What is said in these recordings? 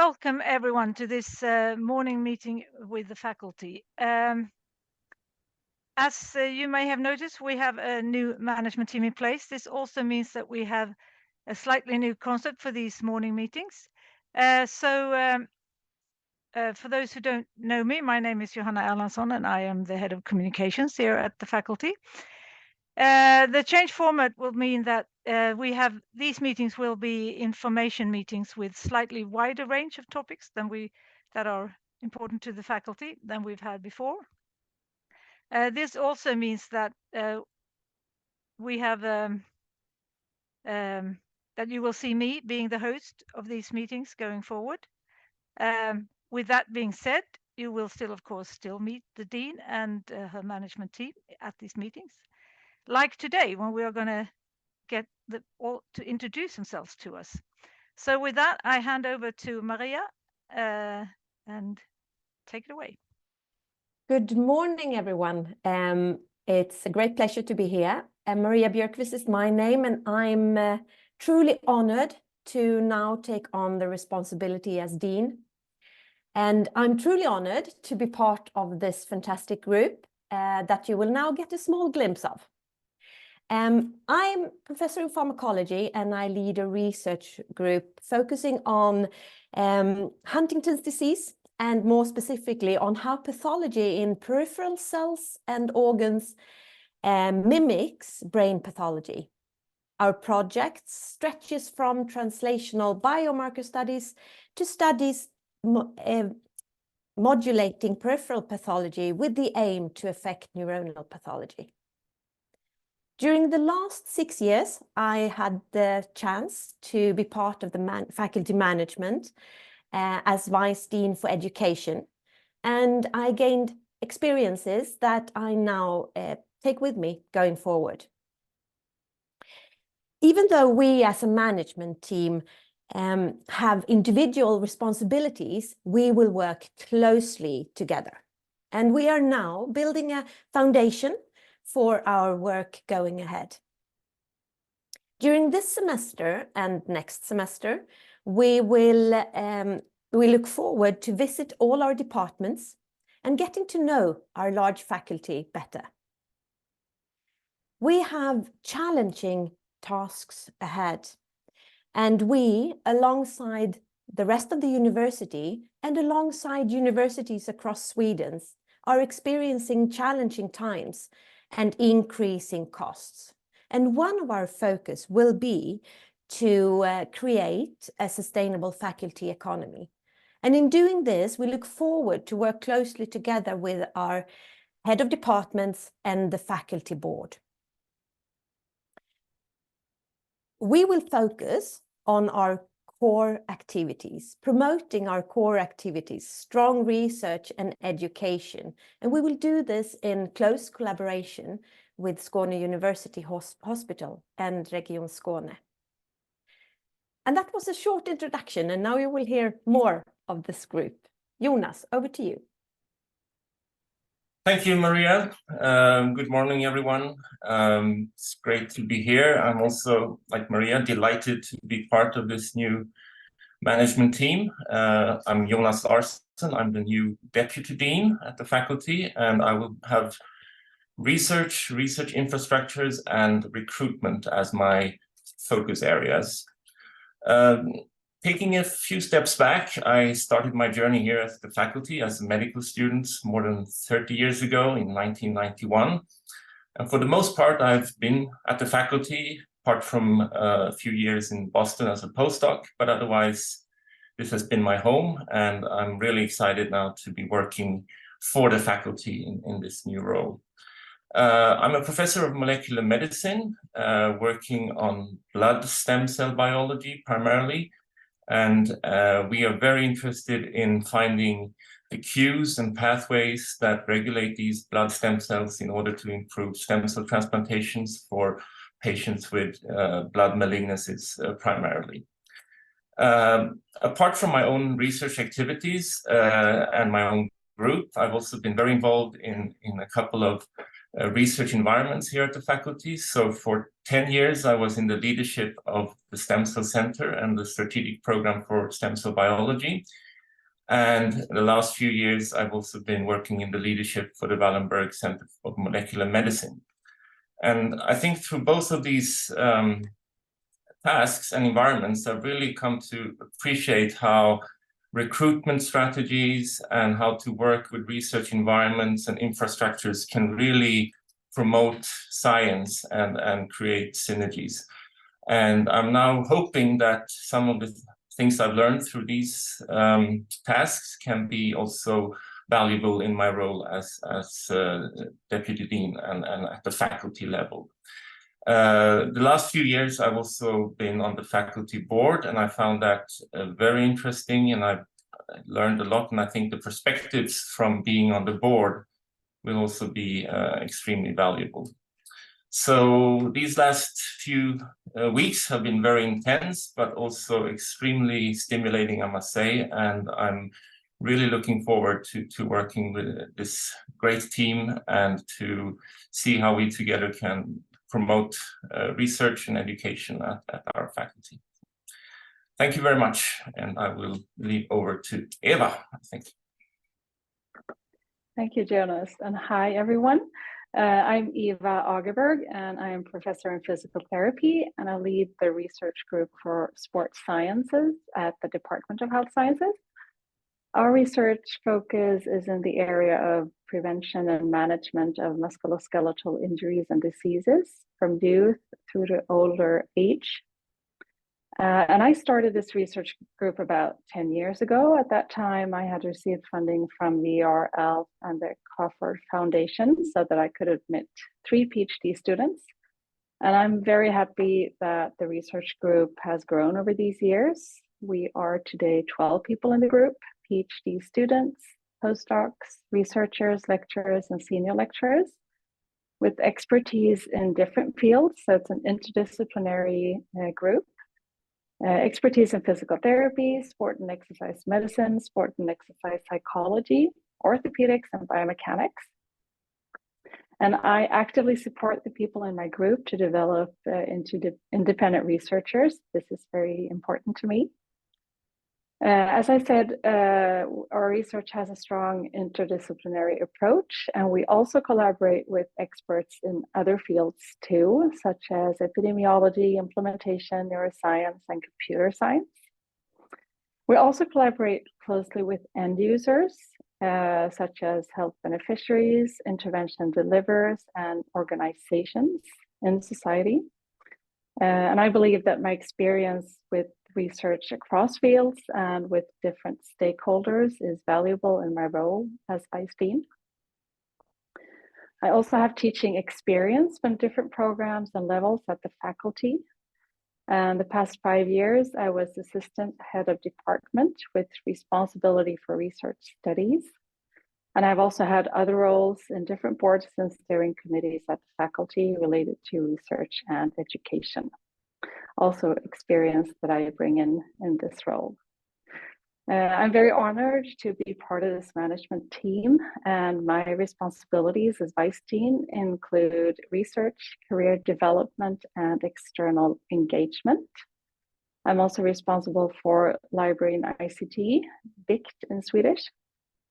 Welcome everyone to this morning meeting with the faculty. As you may have noticed, we have a new management team in place. This also means that we have a slightly new concept for these morning meetings. For those who don't know me, my name is Johanna Erlandsson and I am the head of communications here at the faculty. The change format will mean that these meetings will be information meetings with slightly wider range of topics that are important to the faculty than we've had before. This also means that we have that you will see me being the host of these meetings going forward. With that being said, you will still, of course, meet the dean and her management team at these meetings. Like today, when we are going to get all to introduce themselves to us. So with that, I hand over to Maria and take it away. Good morning, everyone. It's a great pleasure to be here. Maria Björkqvist is my name, and I'm truly honored to now take on the responsibility as dean. And I'm truly honored to be part of this fantastic group that you will now get a small glimpse of. I'm professor in pharmacology and I lead a research group focusing on Huntington's disease and more specifically on how pathology in peripheral cells and organs mimics brain pathology. Our project stretches from translational biomarker studies to studies modulating peripheral pathology with the aim to affect neuronal pathology. During the last 6 years, I had the chance to be part of the faculty management as Vice Dean for Education, and I gained experiences that I now take with me going forward. Even though we as a management team have individual responsibilities, we will work closely together. And we are now building a foundation for our work going ahead. During this semester and next semester, we look forward to visit all our departments and getting to know our large faculty better. We have challenging tasks ahead, and we, alongside the rest of the university and alongside universities across Sweden, are experiencing challenging times and increasing costs. And one of our focus will be to create a sustainable faculty economy. And in doing this, we look forward to work closely together with our head of departments and the faculty board. We will focus on our core activities, promoting our core activities, strong research and education. And we will do this in close collaboration with Skåne University Hospital and Region Skåne. And that was a short introduction, and now you will hear more of this group. Jonas, over to you. Thank you, Maria. Good morning, everyone. It's great to be here. I'm also, like Maria, delighted to be part of this new management team. I'm Jonas Larsson. I'm the new deputy dean at the faculty, and I will have research infrastructures, and recruitment as my focus areas. Taking a few steps back, I started my journey here at the faculty as a medical student more than 30 years ago in 1991. And for the most part, I've been at the faculty, apart from a few years in Boston as a postdoc, but otherwise this has been my home, and I'm really excited now to be working for the faculty in this new role. I'm a professor of molecular medicine, working on blood stem cell biology primarily. And we are very interested in finding the cues and pathways that regulate these blood stem cells in order to improve stem cell transplantations for patients with blood malignancies primarily. Apart from my own research activities and my own group, I've also been very involved in a couple of research environments here at the faculty. So for 10 years, I was in the leadership of the Stem Cell Center and the strategic program for stem cell biology. And the last few years, I've also been working in the leadership for the Wallenberg Center of Molecular Medicine. And I think through both of these tasks and environments, I've really come to appreciate how recruitment strategies and how to work with research environments and infrastructures can really promote science and create synergies. And I'm now hoping that some of the things I've learned through these tasks can be also valuable in my role as Deputy Dean and at the faculty level. The last few years, I've also been on the faculty board, and I found that very interesting, and I've learned a lot. And I think the perspectives from being on the board will also be extremely valuable. So these last few weeks have been very intense, but also extremely stimulating, I must say. And I'm really looking forward to working with this great team and to see how we together can promote research and education at our faculty. Thank you very much, and I will leave over to Eva, I think. Thank you, Jonas, and hi, everyone. I'm Eva Agerberg, and I am professor in physical therapy, and I lead the research group for sports sciences at the Department of Health Sciences. Our research focus is in the area of prevention and management of musculoskeletal injuries and diseases from youth through to older age. And I started this research group about 10 years ago. At that time, I had received funding from the ERL and the Crawford Foundation so that I could admit 3 PhD students. And I'm very happy that the research group has grown over these years. We are today 12 people in the group, PhD students, postdocs, researchers, lecturers, and senior lecturers with expertise in different fields. So it's an interdisciplinary group. Expertise in physical therapy, sport and exercise medicine, sport and exercise psychology, orthopedics, and biomechanics. And I actively support the people in my group to develop into independent researchers. This is very important to me. As I said, our research has a strong interdisciplinary approach, and we also collaborate with experts in other fields too, such as epidemiology, implementation, neuroscience, and computer science. We also collaborate closely with end users, such as health beneficiaries, intervention deliverers, and organizations in society. And I believe that my experience with research across fields and with different stakeholders is valuable in my role as Vice Dean. I also have teaching experience from different programs and levels at the faculty. And the past 5 years, I was assistant head of department with responsibility for research studies. And I've also had other roles in different boards and steering committees at the faculty related to research and education. Also experience that I bring in this role. I'm very honored to be part of this management team, and my responsibilities as Vice Dean include research, career development, and external engagement. I'm also responsible for Library and ICT, BICT in Swedish,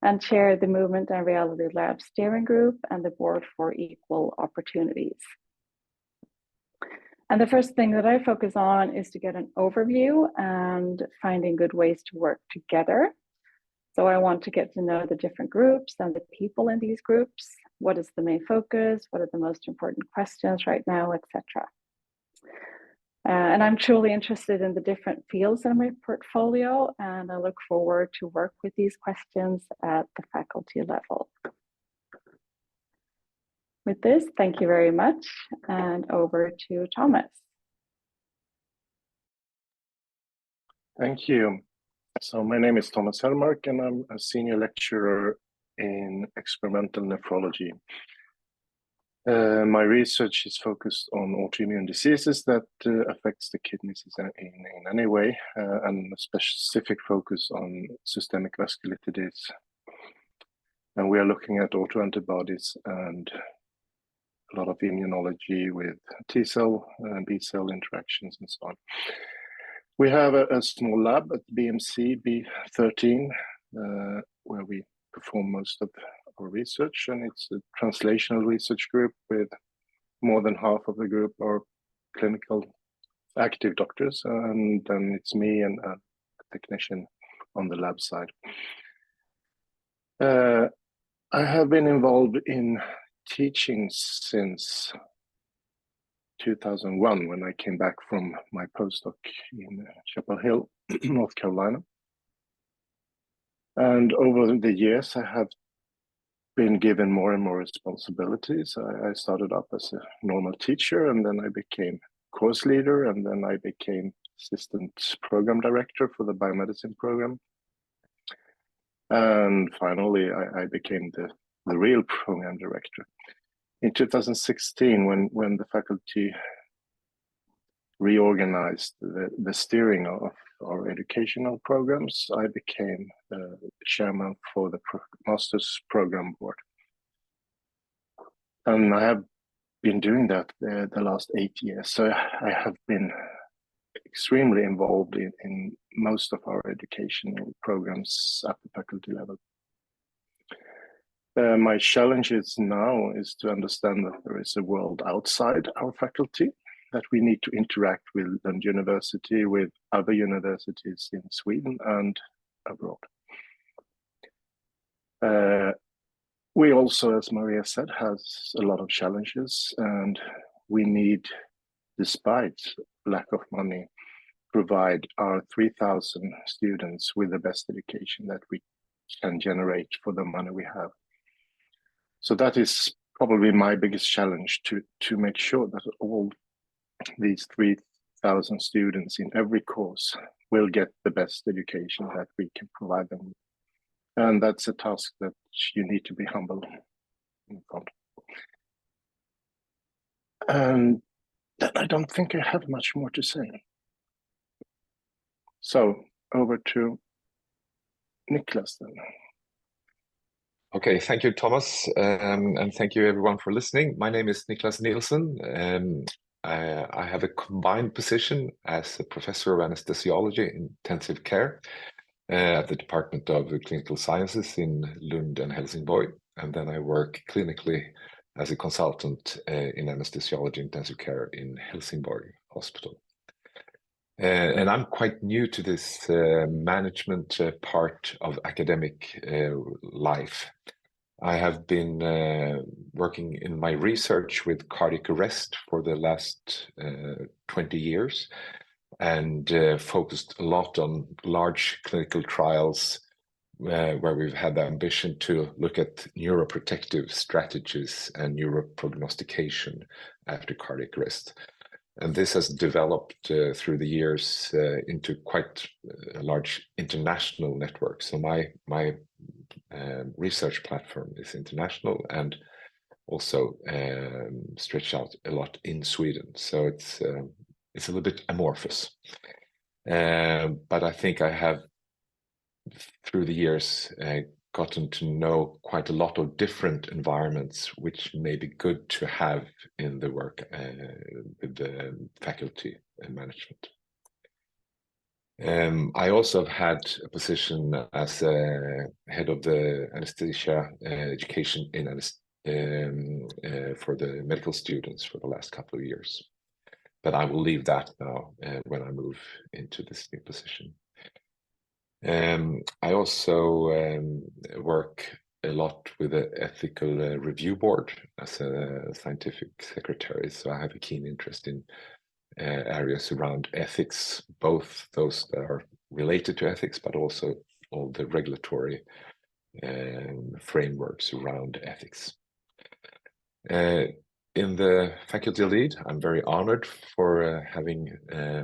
and chair the Movement and Reality Lab Steering Group and the Board for Equal Opportunities. And the first thing that I focus on is to get an overview and finding good ways to work together. So I want to get to know the different groups and the people in these groups. What is the main focus? What are the most important questions right now, etc. And I'm truly interested in the different fields in my portfolio, and I look forward to work with these questions at the faculty level. With this, thank you very much, and over to Thomas. Thank you. So my name is Thomas Hellmark, and I'm a senior lecturer in experimental nephrology. My research is focused on autoimmune diseases that affects the kidneys in any way, and a specific focus on systemic vasculitis. And we are looking at autoantibodies and a lot of immunology with T-cell and B-cell interactions and so on. We have a small lab at BMC B13 where we perform most of our research, and it's a translational research group with more than half of the group are clinical active doctors, and then it's me and a technician on the lab side. I have been involved in teaching since 2001 when I came back from my postdoc in Chapel Hill, North Carolina. And over the years, I have been given more and more responsibilities. I started up as a normal teacher, and then I became course leader, and then I became assistant program director for the biomedicine program. And finally, I became the real program director. In 2016, when the faculty reorganized the steering of our educational programs, I became chairman for the master's program board. And I have been doing that the last 8 years. So I have been extremely involved in most of our educational programs at the faculty level. My challenge now is to understand that there is a world outside our faculty, that we need to interact with Lund University, with other universities in Sweden and abroad. We also, as Maria said, has a lot of challenges, and we need, despite lack of money, provide our 3,000 students with the best education that we can generate for the money we have. So that is probably my biggest challenge, to make sure that all these 3,000 students in every course will get the best education that we can provide them with. And that's a task that you need to be humble in front. And then I don't think I have much more to say. So over to Niklas then. Okay, thank you, Thomas, and thank you everyone for listening. My name is Niklas Nielsen. I have a combined position as a professor of anesthesiology in intensive care at the Department of Clinical Sciences in Lund and Helsingborg, and then I work clinically as a consultant in anesthesiology intensive care in Helsingborg Hospital. And I'm quite new to this management part of academic life. I have been working in my research with cardiac arrest for the last 20 years, and focused a lot on large clinical trials where we've had the ambition to look at neuroprotective strategies and neuroprognostication after cardiac arrest. And this has developed through the years into quite a large international network. So my research platform is international and also stretched out a lot in Sweden. So it's a little bit amorphous. But I think I have, through the years, gotten to know quite a lot of different environments, which may be good to have in the work with the faculty and management. I also have had a position as head of the anesthesia education for the medical students for the last couple of years. But I will leave that now when I move into this new position. I also work a lot with the ethical review board as a scientific secretary, so I have a keen interest in areas around ethics, both those that are related to ethics, but also all the regulatory frameworks around ethics. In the faculty lead, I'm very honored for having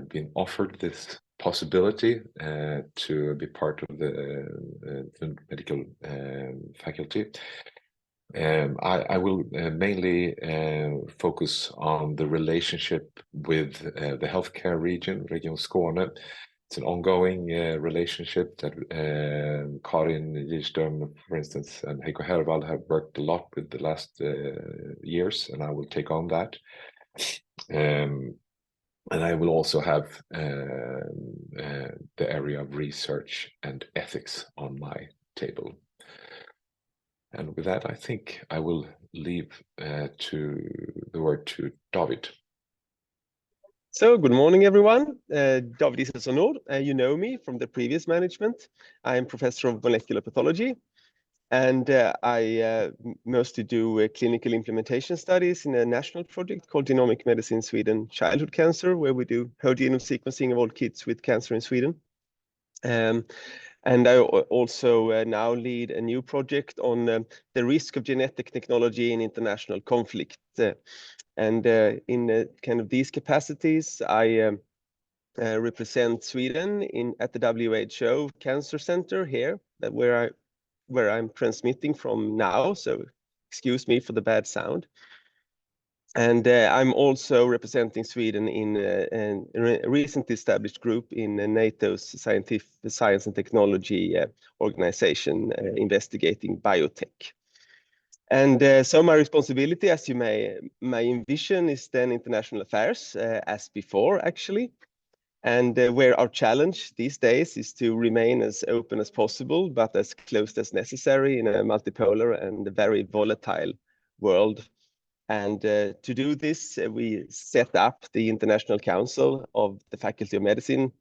been offered this possibility to be part of the medical faculty. I will mainly focus on the relationship with the healthcare region, Region Skåne. it's an ongoing relationship that Karin Gierström, for instance, and Heiko Hervald have worked a lot with the last years, and I will take on that. And I will also have the area of research and ethics on my table. And with that, I think I will leave the word to David. So, good morning, everyone. David Israelsson Nord. You know me from the previous management. I am professor of molecular pathology, and I mostly do clinical implementation studies in a national project called Genomic Medicine Sweden Childhood Cancer, where we do whole genome sequencing of all kids with cancer in Sweden. And I also now lead a new project on the risk of genetic technology in international conflict. And in kind of these capacities, I represent Sweden at the WHO Cancer Center here, where I'm transmitting from now. So excuse me for the bad sound. And I'm also representing Sweden in a recently established group in NATO's Science and Technology organization investigating biotech. And so my responsibility, as you may envision, is then international affairs, as before, actually. And where our challenge these days is to remain as open as possible, but as closed as necessary in a multipolar and very volatile world. And to do this, we set up the International Council of the Faculty of Medicine.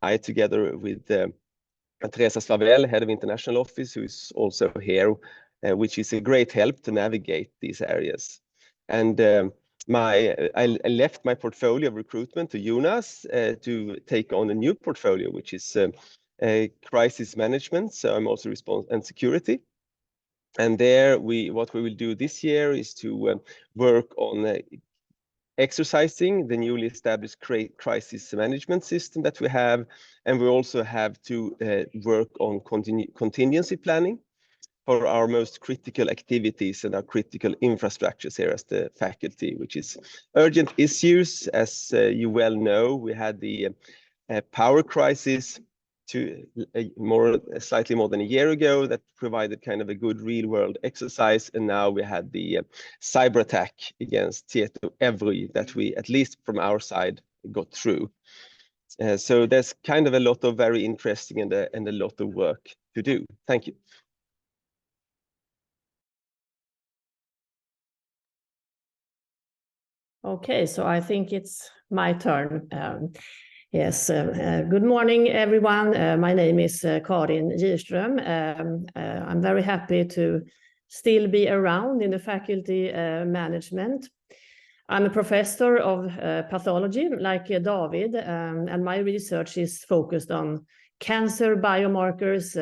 I, together with Teresa Slavel, head of international office, who is also here, which is a great help to navigate these areas. And I left my portfolio of recruitment to Jonas to take on a new portfolio, which is crisis management. So I'm also responsible and security. And there, what we will do this year is to work on exercising the newly established crisis management system that we have, and we also have to work on contingency planning for our most critical activities and our critical infrastructures here as the faculty, which is urgent issues. As you well know, we had the power crisis slightly more than a year ago that provided kind of a good real-world exercise, and now we had the cyber attack against Tietoevry that we, at least from our side, got through. So there's kind of a lot of very interesting and a lot of work to do. Thank you. Okay, so I think it's my turn. Yes, good morning, everyone. My name is Karin Gierström. I'm very happy to still be around in the faculty management. I'm a professor of pathology, like David, and my research is focused on cancer biomarkers,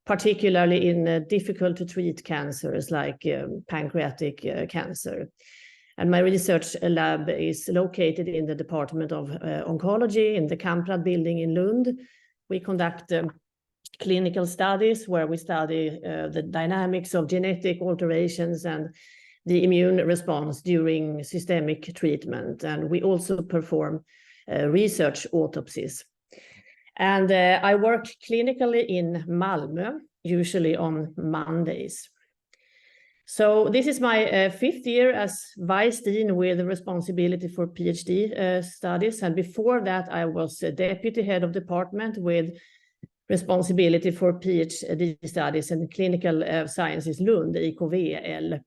particularly in difficult to treat cancers like pancreatic cancer. And my research lab is located in the Department of Oncology in the Kamprad building in Lund. We conduct clinical studies where we study the dynamics of genetic alterations and the immune response during systemic treatment. And we also perform research autopsies. And I work clinically in Malmö, usually on Mondays. So this is my 5th year as Vice Dean with responsibility for PhD studies. And before that, I was a Deputy Head of Department with responsibility for PhD studies and Clinical Sciences Lund, IKVL.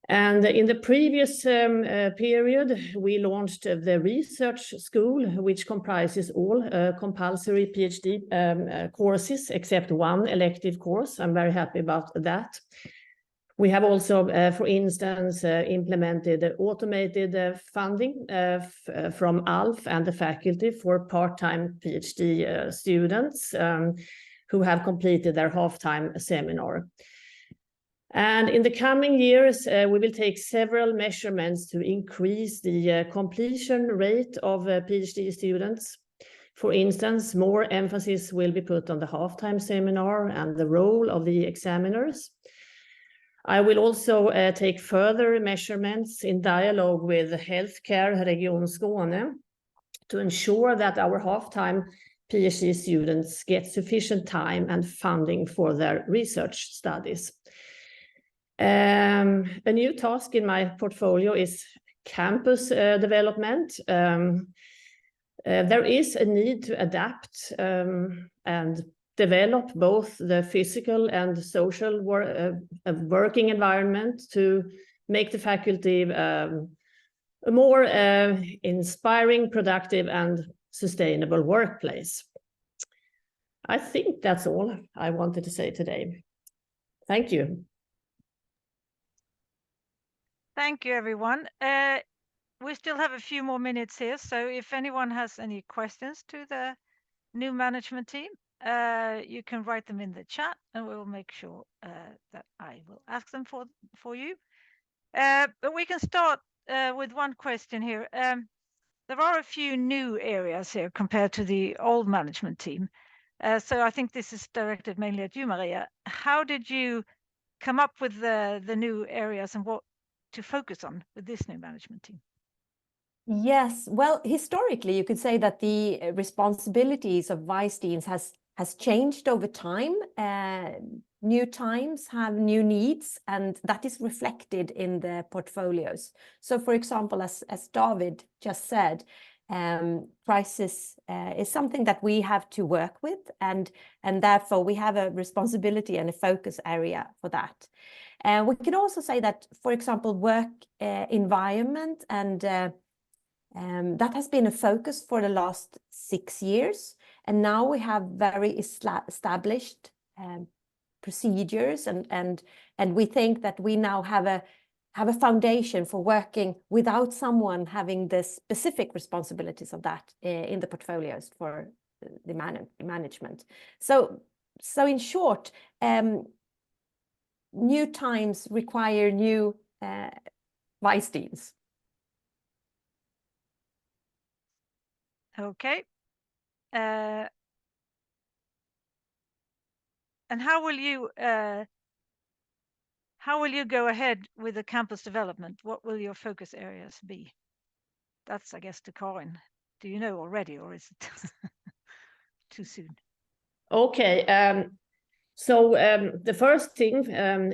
And in the previous period, we launched the research school, which comprises all compulsory PhD courses, except one elective course. I'm very happy about that. We have also, for instance, implemented automated funding from ALF and the faculty for part-time PhD students who have completed their half-time seminar. And in the coming years, we will take several measurements to increase the completion rate of PhD students. For instance, more emphasis will be put on the half-time seminar and the role of the examiners. I will also take further measurements in dialogue with Healthcare Region Skåne to ensure that our half-time PhD students get sufficient time and funding for their research studies. A new task in my portfolio is campus development. There is a need to adapt and develop both the physical and social working environment to make the faculty a more inspiring, productive, and sustainable workplace. I think that's all I wanted to say today. Thank you. Thank you, everyone. We still have a few more minutes here, so if anyone has any questions to the new management team, you can write them in the chat, and we will make sure that I will ask them for you. But we can start with one question here. There are a few new areas here compared to the old management team. So I think this is directed mainly at you, Maria. How did you come up with the new areas and what to focus on with this new management team? Yes, well, historically, you could say that the responsibilities of vice deans has changed over time. New times have new needs, and that is reflected in the portfolios. So, for example, as David just said, crisis is something that we have to work with, and therefore we have a responsibility and a focus area for that. We can also say that, for example, work environment and that has been a focus for the last 6 years, and now we have very established procedures, and we think that we now have a foundation for working without someone having the specific responsibilities of that in the portfolios for the management. So in short, new times require new vice deans. Okay. And how will you go ahead with the campus development? What will your focus areas be? That's, I guess, to Karin. Do you know already, or is it too soon? Okay. So the first thing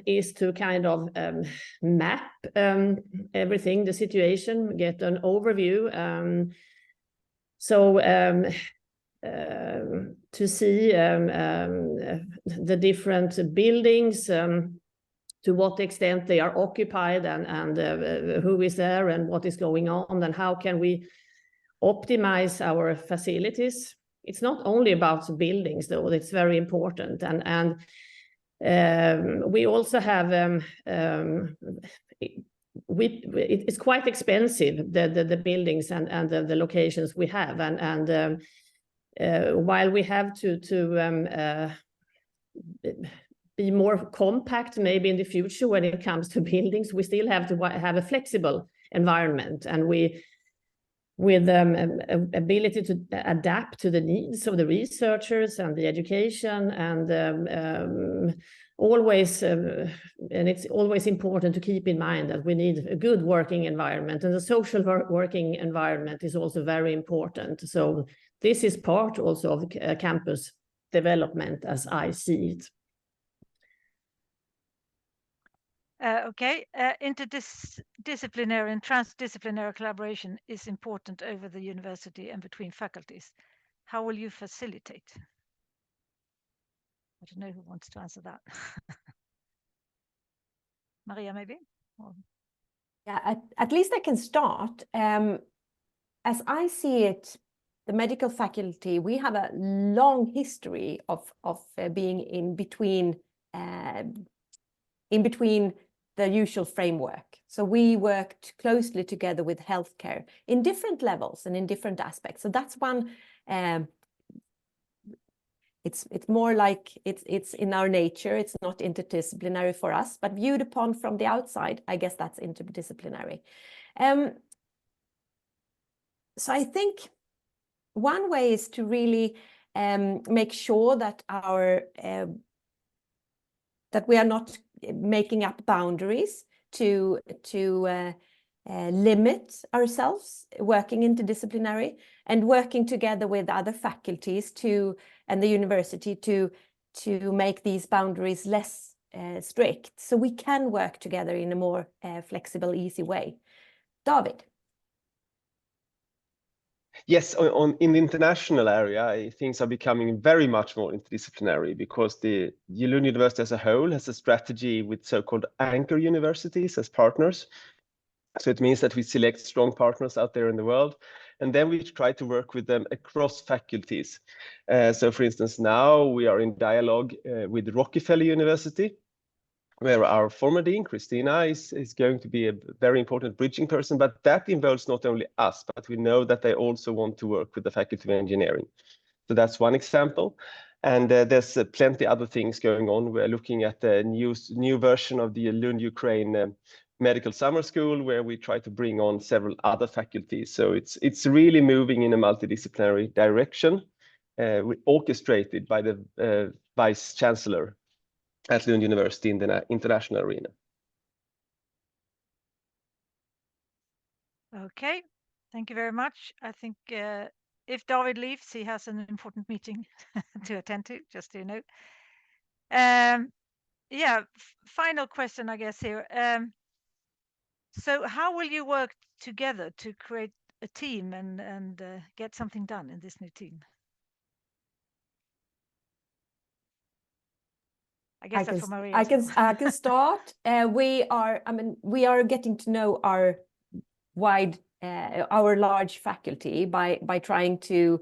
is to kind of map everything, the situation, get an overview. To see the different buildings, to what extent they are occupied, and who is there and what is going on, and how can we optimize our facilities. It's not only about buildings, though. It's very important, and we also have it's quite expensive, the buildings and the locations we have, and while we have to be more compact maybe in the future when it comes to buildings, we still have to have a flexible environment, and with ability to adapt to the needs of the researchers and the education, and always, and it's always important to keep in mind that we need a good working environment, and the social working environment is also very important. So this is part also of campus development as I see it. Okay, interdisciplinary and transdisciplinary collaboration is important over the university and between faculties. How will you facilitate? I don't know who wants to answer that. Maria, maybe? Or... Yeah, at least I can start. As I see it, the medical faculty, we have a long history of being in between the usual framework. So we worked closely together with healthcare in different levels and in different aspects. So that's one. It's more like it's in our nature. It's not interdisciplinary for us, but viewed upon from the outside, I guess that's interdisciplinary. So I think one way is to really make sure that that we are not making up boundaries to limit ourselves working interdisciplinary and working together with other faculties and the university to make these boundaries less strict, so we can work together in a more flexible, easy way. David. Yes, in the international area, things are becoming very much more interdisciplinary because the Lund University as a whole has a strategy with so-called anchor universities as partners. So it means that we select strong partners out there in the world, and then we try to work with them across faculties. So for instance, now we are in dialogue with Rockefeller University, where our former dean, Christina, is going to be a very important bridging person, but that involves not only us, but we know that they also want to work with the Faculty of Engineering. So that's one example. And there's plenty other things going on. We're looking at the new version of the Lund Ukraine Medical Summer School, where we try to bring on several other faculties. So it's really moving in a multidisciplinary direction, orchestrated by the Vice Chancellor at Lund University in the international arena. Okay, thank you very much. I think if David leaves, he has an important meeting to attend to, just so you know. Yeah, final question, I guess, here. So how will you work together to create a team and get something done in this new team? I guess that's for Maria. I can start. We are getting to know our large faculty by trying to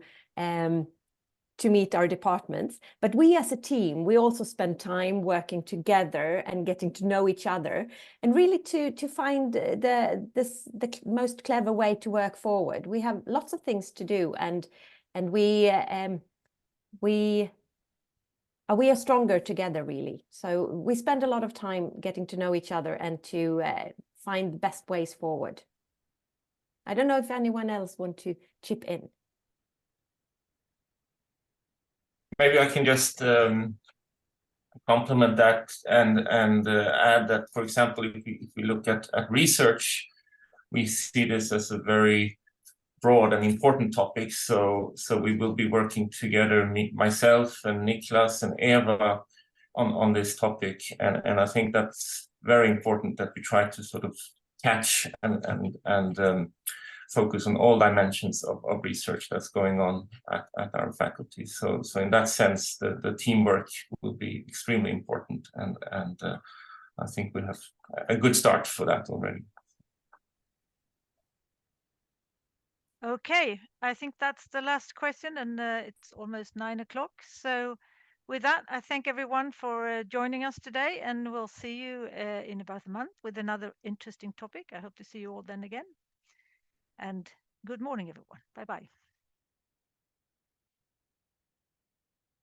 meet our departments. But we as a team, we also spend time working together and getting to know each other, and really to find the most clever way to work forward. We have lots of things to do, and we are stronger together, really. So we spend a lot of time getting to know each other and to find the best ways forward. I don't know if anyone else want to chip in. Maybe I can just complement that and add that, for example, if we look at research, we see this as a very broad and important topic. So we will be working together, myself and Niklas and Eva, on this topic, and I think that's very important that we try to sort of catch and focus on all dimensions of research that's going on at our faculty. So in that sense, the teamwork will be extremely important, and I think we have a good start for that already. Okay, I think that's the last question, and it's almost 9 o'clock. So with that, I thank everyone for joining us today, and we'll see you in about a month with another interesting topic. I hope to see you all then again. And good morning, everyone. Bye-bye.